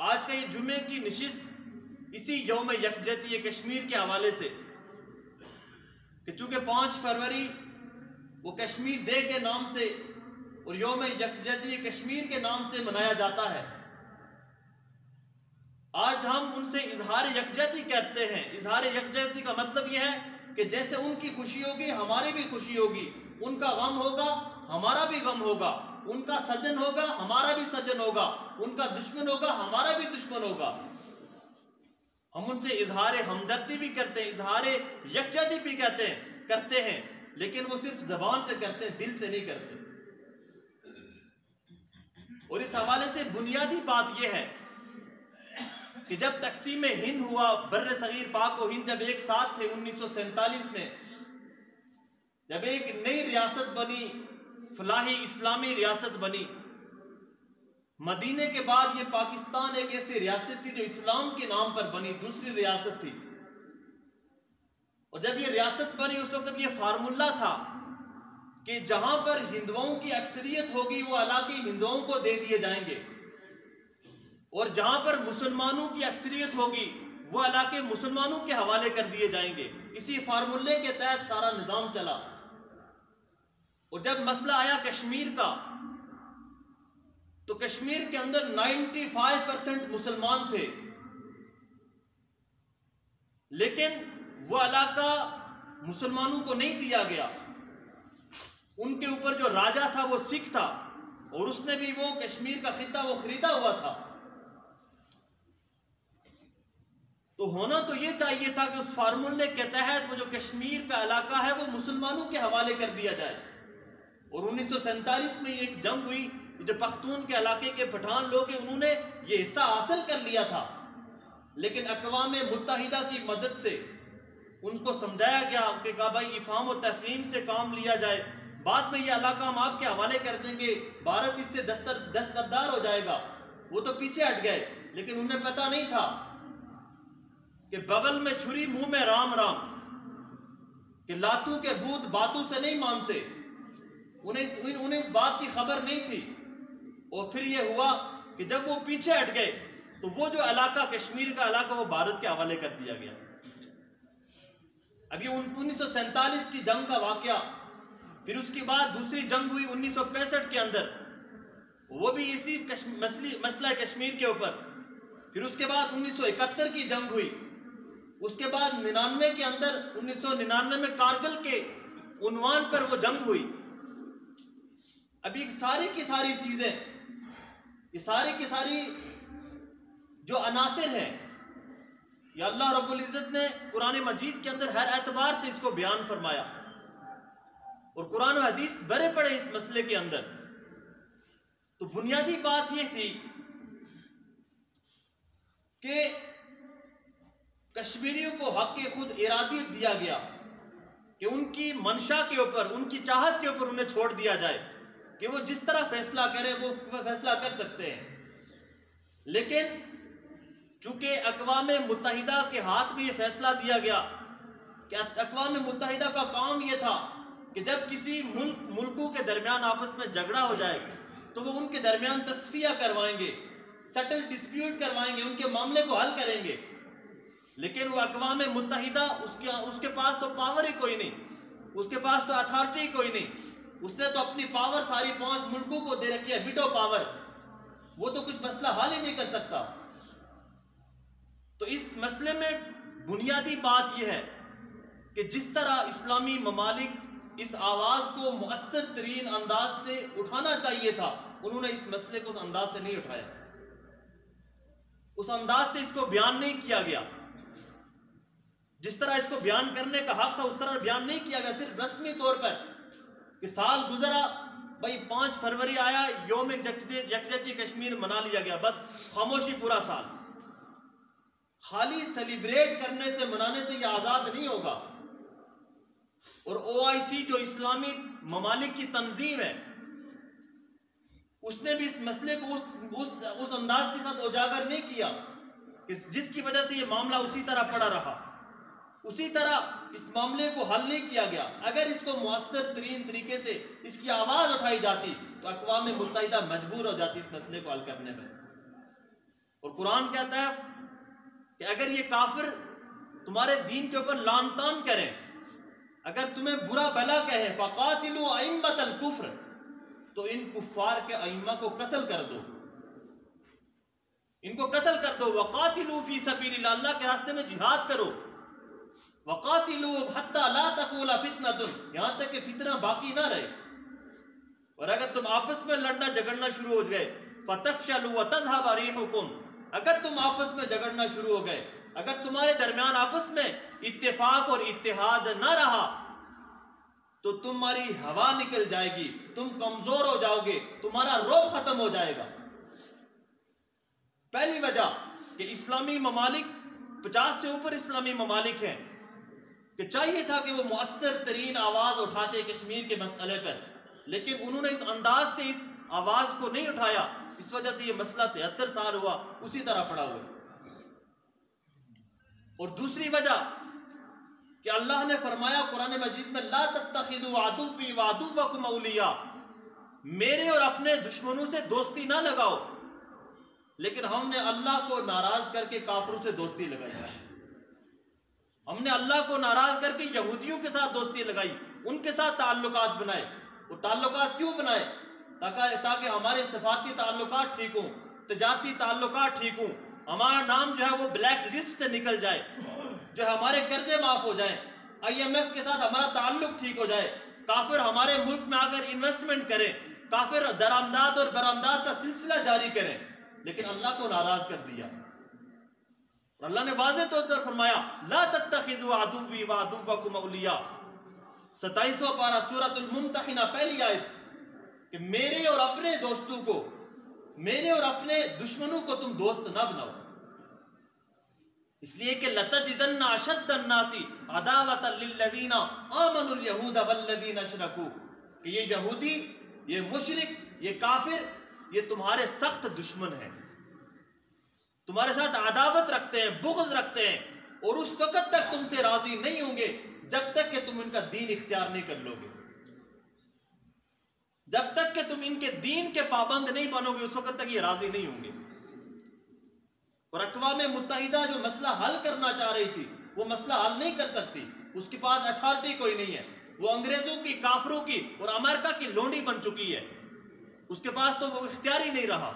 आज का ये जुमे की नशिस्त इसी यौम यकजहती कश्मीर के हवाले से कि चूंकि 5 फरवरी वो कश्मीर डे के नाम से और यौम यकजहती कश्मीर के नाम से मनाया जाता है। आज हम उनसे इजहार यकजहती कहते हैं। इजहार यकजहती का मतलब यह है कि जैसे उनकी खुशी होगी हमारी भी खुशी होगी, उनका गम होगा हमारा भी गम होगा, उनका सजन होगा हमारा भी सजन होगा, उनका दुश्मन होगा हमारा भी दुश्मन होगा। हम उनसे इजहार हमदर्दी भी करते हैं, इजहार यकजहती भी करते हैं, लेकिन वो सिर्फ जबान से करते हैं, दिल से नहीं करते। और इस हवाले से बुनियादी बात यह है कि जब तकसीम हिंद हुआ, बर्रे सगीर पाक और हिंद जब एक साथ थे 1947 में, जब एक नई रियासत बनी, फलाही इस्लामी रियासत बनी। मदीने के बाद ये पाकिस्तान एक ऐसी रियासत थी जो इस्लाम के नाम पर बनी, दूसरी रियासत थी। और जब ये रियासत बनी उस वक्त ये फार्मूला था कि जहां पर हिंदुओं की अक्सरियत होगी वो इलाके हिंदुओं को दे दिए जाएंगे, और जहां पर मुसलमानों की अक्सरियत होगी वो इलाके मुसलमानों के हवाले कर दिए जाएंगे। इसी फार्मूले के तहत सारा निजाम चला। और जब मसला आया कश्मीर का, तो कश्मीर के अंदर 95% मुसलमान थे, लेकिन वो इलाका मुसलमानों को नहीं दिया गया। उनके ऊपर जो राजा था वो सिख था, और उसने भी वो कश्मीर का खिता वो खरीदा हुआ था। तो होना तो ये चाहिए था कि उस फार्मूले के तहत वो जो कश्मीर का इलाका है वो मुसलमानों के हवाले कर दिया जाए। और 1947 में एक जंग हुई, जो पख्तून के इलाके के पठान लोग हैं उन्होंने ये हिस्सा हासिल कर लिया था, लेकिन अक़वाम मुत्तहिदा की मदद से उनको समझाया गया कि कहा भाई इफ़हाम और तफ़हीम से काम लिया जाए, बाद में ये इलाका हम आपके हवाले कर देंगे, भारत इससे दस्तबरदार हो जाएगा। वो तो पीछे हट गए, लेकिन उन्हें पता नहीं था कि बगल में छुरी मुंह में राम राम, कि लातू के भूत बातों से नहीं मानते। उन्हें इस बात की खबर नहीं थी। और फिर यह हुआ कि जब वो पीछे हट गए तो वो जो इलाका कश्मीर का इलाका वो भारत के हवाले कर दिया गया। अभी 1947 की जंग का वाकया, फिर उसके बाद दूसरी जंग हुई 1965 के अंदर, वो भी इसी मसला कश्मीर के ऊपर। फिर उसके बाद 1971 की जंग हुई। उसके बाद 99 के अंदर 1999 में कारगिल के उन्वान पर वो जंग हुई। अभी सारी की सारी चीजें, ये सारी की सारी जो अनासिर हैं, या अल्लाह रब्बुल इज़्ज़त ने कुरान मजीद के अंदर हर एतबार से इसको बयान फरमाया, और कुरान और हदीस भरे पड़े इस मसले के अंदर। तो बुनियादी बात यह थी कि कश्मीरियों को हक खुद इरादियत दिया गया कि उनकी मंशा के ऊपर, उनकी चाहत के ऊपर उन्हें छोड़ दिया जाए कि वो जिस तरह फैसला करें वो फैसला कर सकते हैं। लेकिन चूंकि अक़वाम मुत्तहिदा के हाथ में ये फैसला दिया गया कि अक़वाम मुत्तहिदा का काम ये था कि जब किसी मुल्कों के दरमियान आपस में झगड़ा हो जाए तो वो उनके दरमियान तस्फिया करवाएंगे, सेटल डिस्प्यूट करवाएंगे, उनके मामले को हल करेंगे। लेकिन वो अक़वाम मुत्तहिदा, उसके पास तो पावर ही कोई नहीं, उसके पास तो अथॉरिटी कोई नहीं। उसने तो अपनी पावर सारी 5 मुल्कों को दे रखी है, वीटो पावर। वो तो कुछ मसला हल ही नहीं कर सकता। तो इस मसले में बुनियादी बात यह है कि जिस तरह इस्लामी ममालिक इस आवाज को मुअस्सर तरीन अंदाज से उठाना चाहिए था, उन्होंने इस मसले को उस अंदाज से नहीं उठाया, उस अंदाज से इसको बयान नहीं किया गया। जिस तरह इसको बयान करने का हक था उस तरह बयान नहीं किया गया। सिर्फ रस्मी तौर पर कि साल गुजरा, भाई 5 फरवरी आया, यौम यकजहती कश्मीर मना लिया गया, बस खामोशी पूरा साल। खाली सेलिब्रेट करने से, मनाने से यह आजाद नहीं होगा। और OIC जो इस्लामी ममालिक की तंजीम है, उसने भी इस मसले को उस अंदाज के साथ उजागर नहीं किया कि जिसकी वजह से यह मामला उसी तरह पड़ा रहा। उसी तरह इस मामले को हल नहीं किया गया। अगर इसको मुअस्सर तरीन तरीके से इसकी आवाज उठाई जाती तो अक़वाम मुत्तहिदा मजबूर हो जाती इस मसले को हल करने में। और कुरान कहता है कि अगर ये काफिर तुम्हारे दीन के ऊपर लानतान करें, अगर तुम्हें बुरा भला कहे, फ़क़ातिलू अइम्मतल कुफ्र, तो इन कुफ्फार के अइम्मा को कत्ल कर दो, इनको कत्ल कर दो। वक़ातिलू फी सबीलिल्लाह, अल्लाह के रास्ते में जिहाद करो। वक़ातिलू हत्ता ला तकूना फितनतुन, यहां तक कि फितना बाकी ना रहे। और अगर तुम आपस में लड़ना झगड़ना शुरू हो गए, फतफशलू व तज़हब रिहुकुम, अगर तुम आपस में झगड़ना शुरू हो गए, अगर तुम्हारे दरमियान आपस में इत्तेफाक और इत्तेहाद ना रहा, तो तुम्हारी हवा निकल जाएगी, तुम कमजोर हो जाओगे, तुम्हारा रोब खत्म हो जाएगा। पहली वजह कि इस्लामी ममालिक 50 से ऊपर इस्लामी ममालिक हैं कि चाहिए था कि वो मुअस्सर तरीन आवाज उठाते कश्मीर के मसले पर, लेकिन उन्होंने इस अंदाज से इस आवाज को नहीं उठाया। इस वजह से ये मसला 73 साल हुआ उसी तरह पड़ा हुआ। और दूसरी वजह कि अल्लाह ने फरमाया कुरान मजीद में, ला तत्तखिदू अदुव्वी व अदुव्वकुम औलिया, मेरे और अपने दुश्मनों से दोस्ती ना लगाओ। लेकिन हमने अल्लाह को नाराज करके काफिरों से दोस्ती लगाई है। हमने अल्लाह को नाराज करके यहूदियों के साथ दोस्ती लगाई, उनके साथ ताल्लुकात बनाए। वो ताल्लुकात क्यों बनाए? ताकि हमारे सिफाती ताल्लुकात ठीक हों, तिजारती ताल्लुकात ठीक हों, हमारा नाम जो है वो ब्लैक लिस्ट से निकल जाए, जो हमारे कर्जे माफ हो जाए, IMF के साथ हमारा ताल्लुक ठीक हो जाए, काफिर हमारे मुल्क में आकर इन्वेस्टमेंट करें, काफिर दरामदाद और बरामदाद का सिलसिला जारी करें। लेकिन अल्लाह को नाराज कर दिया। और अल्लाह ने वाज़ेह तौर पर फरमाया, ला तत्तखिज़ू अदुव्वी व अदुव्वकुम औलिया, 27वां पारा सूरतुल मुम्तहिना, पहली आयत, कि मेरे और अपने दोस्तों को, मेरे और अपने दुश्मनों को तुम दोस्त ना बनाओ। इसलिए कि लतजिदन्ना अशद्दन नासी अदावतन लिल्लज़ीना आमनुल यहूदा वल्लज़ीना अशरकू, कि ये यहूदी, ये मुशरिक, ये काफिर, ये तुम्हारे सख्त दुश्मन हैं, तुम्हारे साथ अदावत रखते हैं, बुग़्ज़ रखते हैं, और उस वक्त तक तुमसे राजी नहीं होंगे जब तक कि तुम इनका दीन इख्तियार नहीं कर लोगे। जब तक कि तुम इनके दीन के पाबंद नहीं बनोगे, उस वक्त तक ये राजी नहीं होंगे। और अक़वाम मुत्तहिदा जो मसला हल करना चाह रही थी, वो मसला हल नहीं कर सकती, उसके पास अथॉरिटी कोई नहीं है। वो अंग्रेजों की, काफरों की और अमेरिका की लोंडी बन चुकी है, उसके पास तो वो इख्तियार ही नहीं रहा।